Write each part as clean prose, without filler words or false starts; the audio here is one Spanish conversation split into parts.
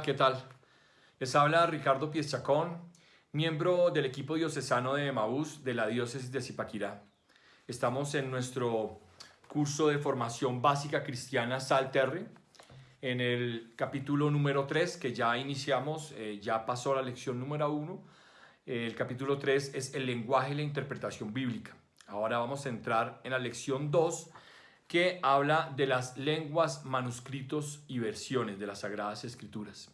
¿qué tal? Les habla Ricardo Pieschacón, miembro del equipo diocesano de Emaús de la diócesis de Zipaquirá. Estamos en nuestro curso de formación básica cristiana Salterre, en el capítulo número 3 que ya iniciamos, ya pasó la lección número 1. El capítulo 3 es el lenguaje y la interpretación bíblica. Ahora vamos a entrar en la lección 2, que habla de las lenguas, manuscritos y versiones de las Sagradas Escrituras.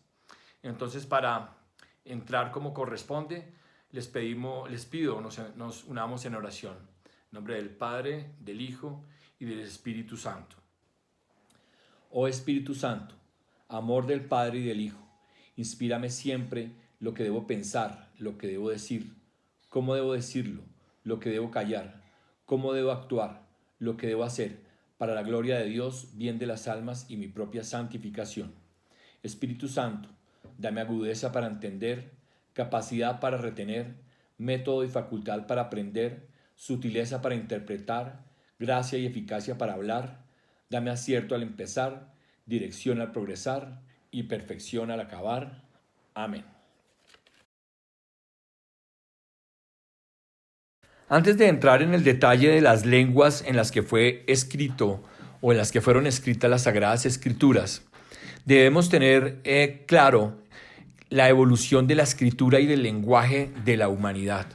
Entonces, para entrar como corresponde, les pido nos unamos en oración. En nombre del Padre, del Hijo y del Espíritu Santo. Oh Espíritu Santo, amor del Padre y del Hijo, inspírame siempre lo que debo pensar, lo que debo decir, cómo debo decirlo, lo que debo callar, cómo debo actuar, lo que debo hacer, para la gloria de Dios, bien de las almas y mi propia santificación. Espíritu Santo, dame agudeza para entender, capacidad para retener, método y facultad para aprender, sutileza para interpretar, gracia y eficacia para hablar. Dame acierto al empezar, dirección al progresar y perfección al acabar. Amén. Antes de entrar en el detalle de las lenguas en las que fue escrito o en las que fueron escritas las Sagradas Escrituras, debemos tener claro la evolución de la escritura y del lenguaje de la humanidad.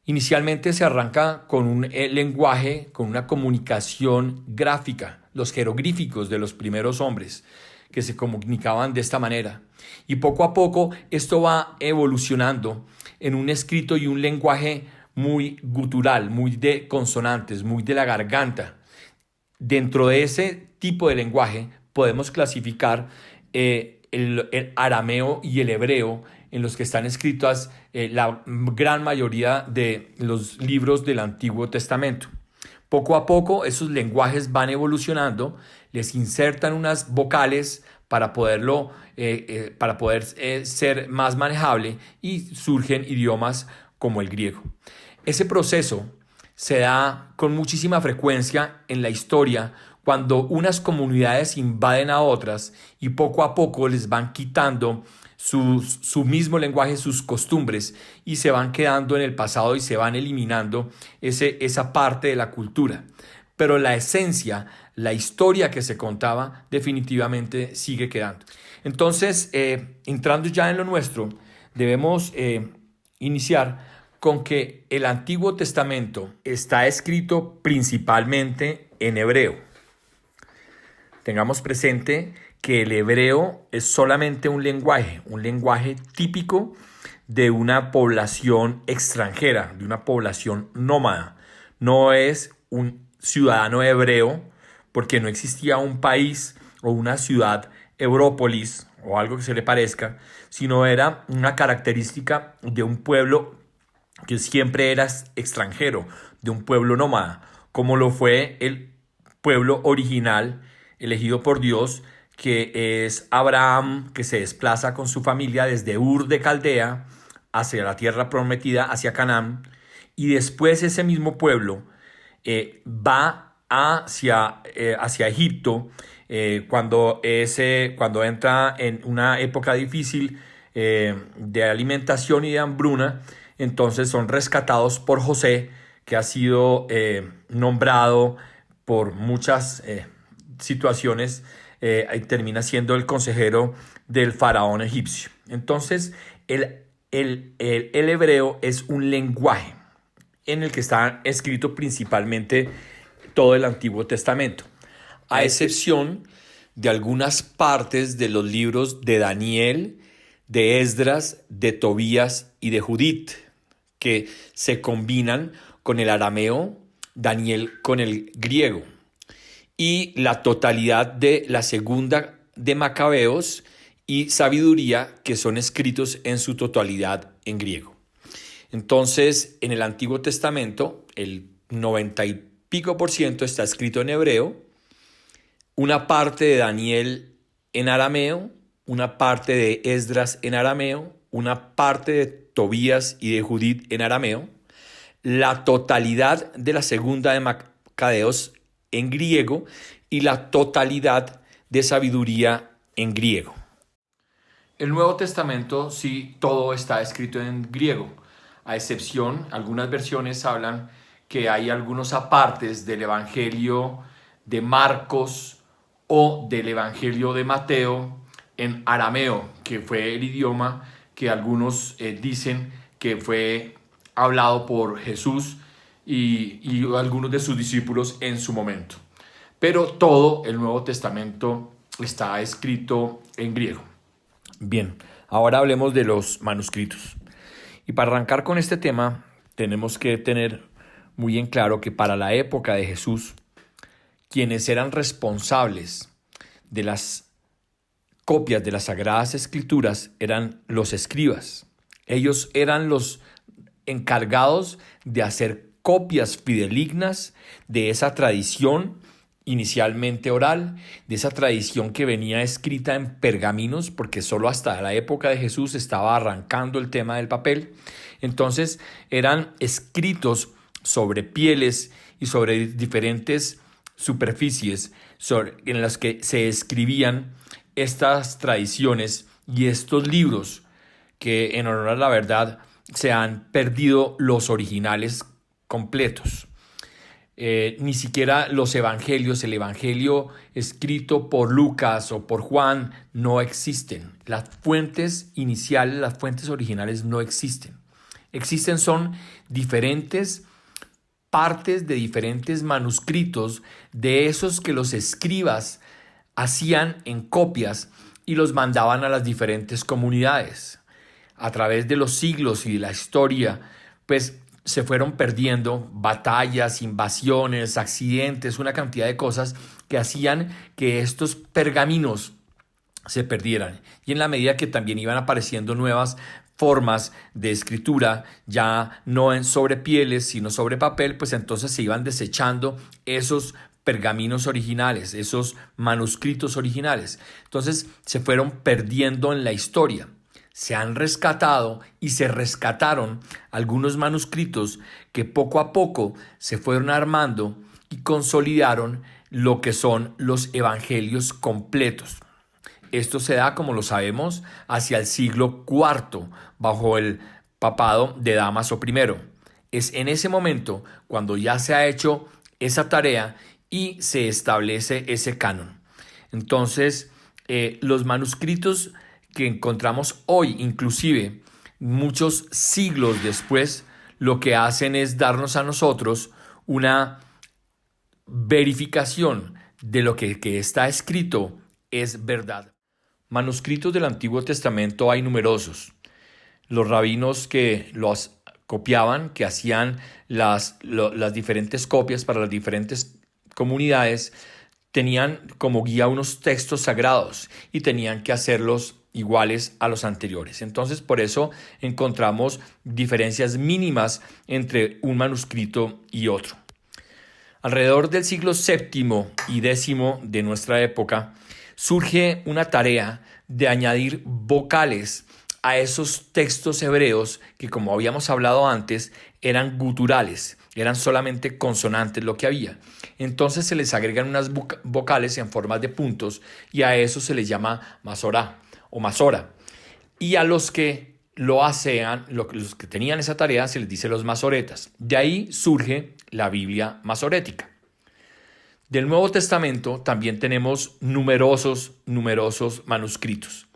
Inicialmente se arranca con un lenguaje, con una comunicación gráfica, los jeroglíficos de los primeros hombres que se comunicaban de esta manera. Y poco a poco esto va evolucionando en un escrito y un lenguaje muy gutural, muy de consonantes, muy de la garganta. Dentro de ese tipo de lenguaje podemos clasificar el arameo y el hebreo, en los que están escritas la gran mayoría de los libros del Antiguo Testamento. Poco a poco esos lenguajes van evolucionando, les insertan unas vocales para poder ser más manejable, y surgen idiomas como el griego. Ese proceso se da con muchísima frecuencia en la historia cuando unas comunidades invaden a otras y poco a poco les van quitando su mismo lenguaje, sus costumbres, y se van quedando en el pasado y se van eliminando esa parte de la cultura. Pero la esencia, la historia que se contaba, definitivamente sigue quedando. Entonces, entrando ya en lo nuestro, debemos iniciar con que el Antiguo Testamento está escrito principalmente en hebreo. Tengamos presente que el hebreo es solamente un lenguaje típico de una población extranjera, de una población nómada. No es un ciudadano hebreo, porque no existía un país o una ciudad Európolis o algo que se le parezca, sino era una característica de un pueblo que siempre era extranjero, de un pueblo nómada, como lo fue el pueblo original elegido por Dios, que es Abraham, que se desplaza con su familia desde Ur de Caldea hacia la tierra prometida, hacia Canaán, y después ese mismo pueblo va hacia Egipto cuando entra en una época difícil de alimentación y de hambruna. Entonces son rescatados por José, que ha sido nombrado por muchas situaciones, y termina siendo el consejero del faraón egipcio. Entonces, el hebreo es un lenguaje en el que está escrito principalmente todo el Antiguo Testamento, a excepción de algunas partes de los libros de Daniel, de Esdras, de Tobías y de Judith, que se combinan con el arameo, Daniel con el griego, y la totalidad de la segunda de Macabeos y Sabiduría, que son escritos en su totalidad en griego. Entonces, en el Antiguo Testamento, el 90 y pico % está escrito en hebreo, una parte de Daniel en arameo, una parte de Esdras en arameo, una parte de Tobías y de Judith en arameo, la totalidad de la segunda de Macabeos en griego y la totalidad de Sabiduría en griego. El Nuevo Testamento sí, todo está escrito en griego, a excepción, algunas versiones hablan que hay algunos apartes del Evangelio de Marcos o del Evangelio de Mateo en arameo, que fue el idioma que algunos dicen que fue hablado por Jesús y algunos de sus discípulos en su momento. Pero todo el Nuevo Testamento está escrito en griego. Bien, ahora hablemos de los manuscritos. Y para arrancar con este tema, tenemos que tener muy en claro que para la época de Jesús, quienes eran responsables de las copias de las Sagradas Escrituras eran los escribas. Ellos eran los encargados de hacer copias fidedignas de esa tradición inicialmente oral, de esa tradición que venía escrita en pergaminos, porque solo hasta la época de Jesús estaba arrancando el tema del papel. Entonces eran escritos sobre pieles y sobre diferentes superficies en las que se escribían estas tradiciones y estos libros que, en honor a la verdad, se han perdido los originales completos. Ni siquiera los evangelios, el evangelio escrito por Lucas o por Juan no existen. Las fuentes iniciales, las fuentes originales no existen. Existen son diferentes partes de diferentes manuscritos de esos que los escribas hacían en copias y los mandaban a las diferentes comunidades. A través de los siglos y de la historia, pues se fueron perdiendo batallas, invasiones, accidentes, una cantidad de cosas que hacían que estos pergaminos se perdieran. Y en la medida que también iban apareciendo nuevas formas de escritura, ya no sobre pieles, sino sobre papel, pues entonces se iban desechando esos pergaminos originales, esos manuscritos originales. Entonces se fueron perdiendo en la historia. Se han rescatado y se rescataron algunos manuscritos que poco a poco se fueron armando y consolidaron lo que son los evangelios completos. Esto se da, como lo sabemos, hacia el siglo IV, bajo el papado de Dámaso I. Es en ese momento cuando ya se ha hecho esa tarea y se establece ese canon. Entonces, los manuscritos que encontramos hoy, inclusive muchos siglos después, lo que hacen es darnos a nosotros una verificación de lo que está escrito es verdad. Manuscritos del Antiguo Testamento hay numerosos. Los rabinos que los copiaban, que hacían las diferentes copias para las diferentes comunidades, tenían como guía unos textos sagrados y tenían que hacerlos iguales a los anteriores. Entonces, por eso encontramos diferencias mínimas entre un manuscrito y otro. Alrededor del siglo VII y X de nuestra época, surge una tarea de añadir vocales a esos textos hebreos que, como habíamos hablado antes, eran guturales, eran solamente consonantes lo que había. Entonces se les agregan unas vocales en forma de puntos y a eso se les llama masorá o masora. Y a los que lo hacían, los que tenían esa tarea, se les dice los masoretas. De ahí surge la Biblia masorética. Del Nuevo Testamento también tenemos numerosos manuscritos.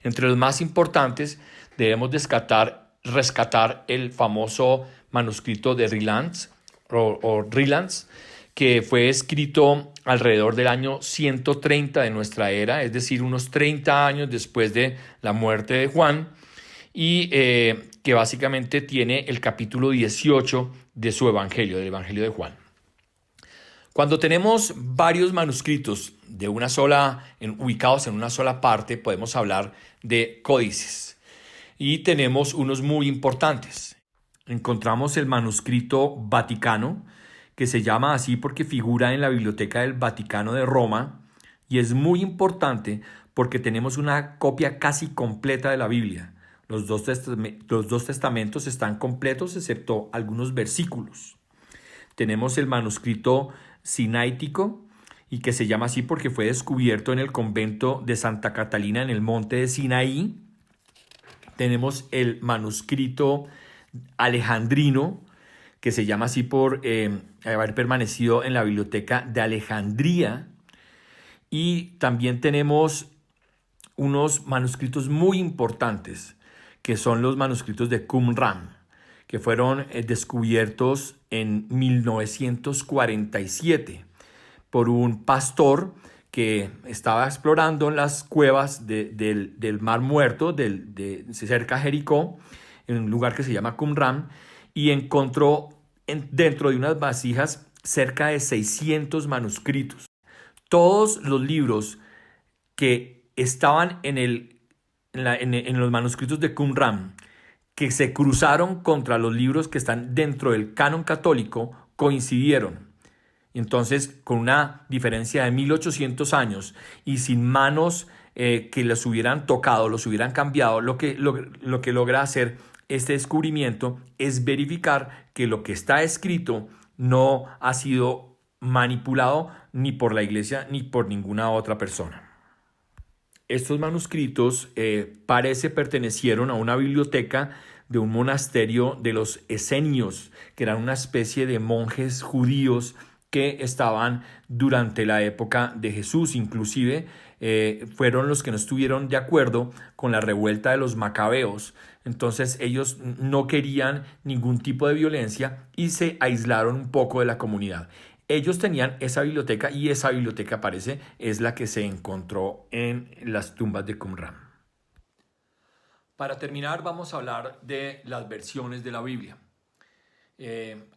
Entre los más importantes debemos rescatar el famoso manuscrito de Rylands, que fue escrito alrededor del año 130 de nuestra era, es decir, unos 30 años después de la muerte de Juan, y que básicamente tiene el capítulo 18 de su evangelio, del evangelio de Juan. Cuando tenemos varios manuscritos ubicados en una sola parte, podemos hablar de códices. Y tenemos unos muy importantes. Encontramos el manuscrito Vaticano, que se llama así porque figura en la Biblioteca del Vaticano de Roma, y es muy importante porque tenemos una copia casi completa de la Biblia. Los dos testamentos están completos excepto algunos versículos. Tenemos el manuscrito sinaítico y que se llama así porque fue descubierto en el convento de Santa Catalina en el monte de Sinaí. Tenemos el manuscrito alejandrino, que se llama así por haber permanecido en la biblioteca de Alejandría. Y también tenemos unos manuscritos muy importantes, que son los manuscritos de Qumran, que fueron descubiertos en 1947 por un pastor que estaba explorando en las cuevas del Mar Muerto, cerca de Jericó, en un lugar que se llama Qumran, y encontró dentro de unas vasijas cerca de 600 manuscritos. Todos los libros que estaban en los manuscritos de Qumran, que se cruzaron contra los libros que están dentro del canon católico, coincidieron. Entonces, con una diferencia de 1800 años y sin manos que los hubieran tocado, los hubieran cambiado, lo que logra hacer este descubrimiento es verificar que lo que está escrito no ha sido manipulado ni por la iglesia ni por ninguna otra persona. Estos manuscritos parece pertenecieron a una biblioteca de un monasterio de los esenios, que eran una especie de monjes judíos que estaban durante la época de Jesús. Inclusive fueron los que no estuvieron de acuerdo con la revuelta de los macabeos. Entonces ellos no querían ningún tipo de violencia y se aislaron un poco de la comunidad. Ellos tenían esa biblioteca y esa biblioteca parece es la que se encontró en las tumbas de Qumran. Para terminar vamos a hablar de las versiones de la Biblia.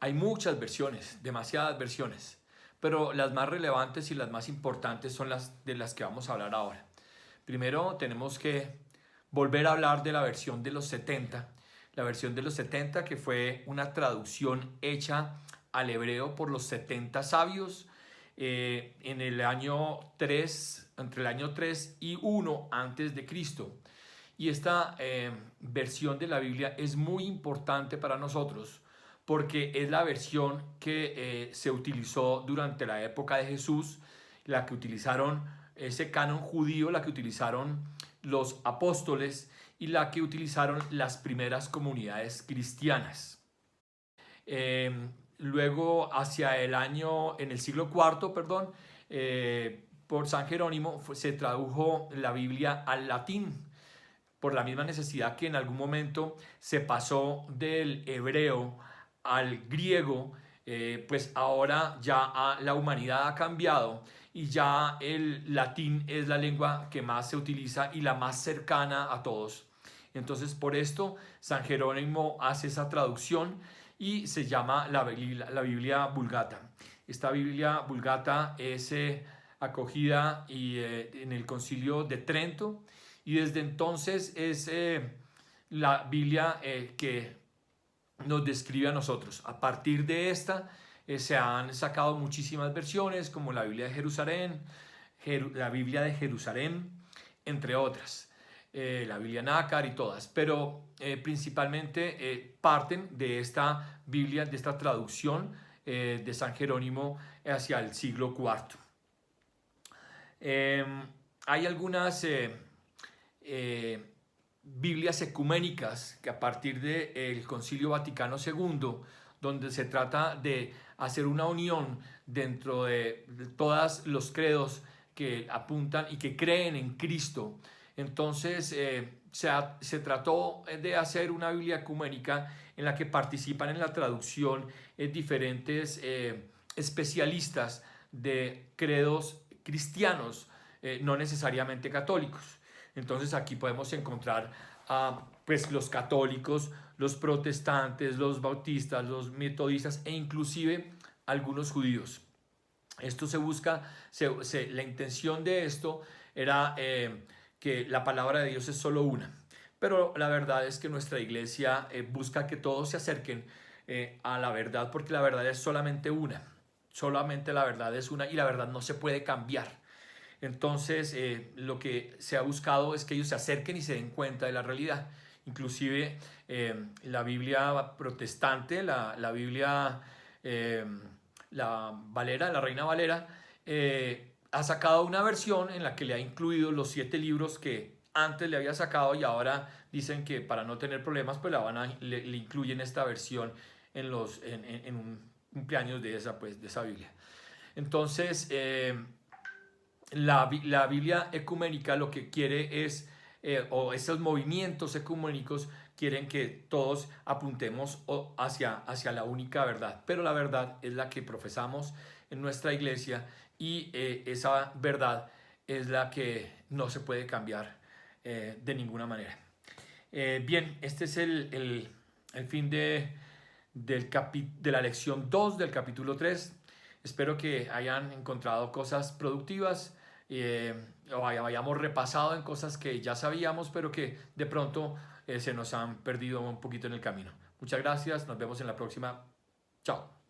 Hay muchas versiones, demasiadas versiones, pero las más relevantes y las más importantes son las de las que vamos a hablar ahora. Primero tenemos que volver a hablar de la versión de los 70, la versión de los 70 que fue una traducción hecha al hebreo por los 70 sabios en el año 3, entre el año 3 y 1 antes de Cristo. Y esta versión de la Biblia es muy importante para nosotros porque es la versión que se utilizó durante la época de Jesús, la que utilizaron ese canon judío, la que utilizaron los apóstoles y la que utilizaron las primeras comunidades cristianas. Luego, en el siglo IV, por San Jerónimo, se tradujo la Biblia al latín, por la misma necesidad que en algún momento se pasó del hebreo al griego, pues ahora ya la humanidad ha cambiado y ya el latín es la lengua que más se utiliza y la más cercana a todos. Entonces, por esto, San Jerónimo hace esa traducción y se llama la Biblia Vulgata. Esta Biblia Vulgata es acogida en el Concilio de Trento y desde entonces es la Biblia que nos describe a nosotros. A partir de esta se han sacado muchísimas versiones como la Biblia de Jerusalén, la Biblia de Jerusalén, entre otras. La Biblia Nácar y todas, pero principalmente parten de esta Biblia, de esta traducción de San Jerónimo hacia el siglo IV. Hay algunas Biblias ecuménicas que a partir del Concilio Vaticano II, donde se trata de hacer una unión dentro de todos los credos que apuntan y que creen en Cristo. Entonces se trató de hacer una Biblia ecuménica en la que participan en la traducción diferentes especialistas de credos cristianos, no necesariamente católicos. Entonces aquí podemos encontrar pues los católicos, los protestantes, los bautistas, los metodistas e inclusive algunos judíos. Esto se busca, la intención de esto era que la palabra de Dios es solo una, pero la verdad es que nuestra iglesia busca que todos se acerquen a la verdad, porque la verdad es solamente una, solamente la verdad es una y la verdad no se puede cambiar. Entonces lo que se ha buscado es que ellos se acerquen y se den cuenta de la realidad. Inclusive la Biblia protestante, la Biblia la Valera, la Reina Valera, ha sacado una versión en la que le ha incluido los 7 libros que antes le había sacado y ahora dicen que para no tener problemas pues le incluyen esta versión en un cumpleaños de esa Biblia. Entonces, la Biblia ecuménica lo que quiere es, o estos movimientos ecuménicos quieren que todos apuntemos hacia la única verdad, pero la verdad es la que profesamos en nuestra iglesia y esa verdad es la que no se puede cambiar de ninguna manera. Bien, este es el fin de la lección 2 del capítulo 3. Espero que hayan encontrado cosas productivas o hayamos repasado en cosas que ya sabíamos, pero que de pronto se nos han perdido un poquito en el camino. Muchas gracias, nos vemos en la próxima. Chao.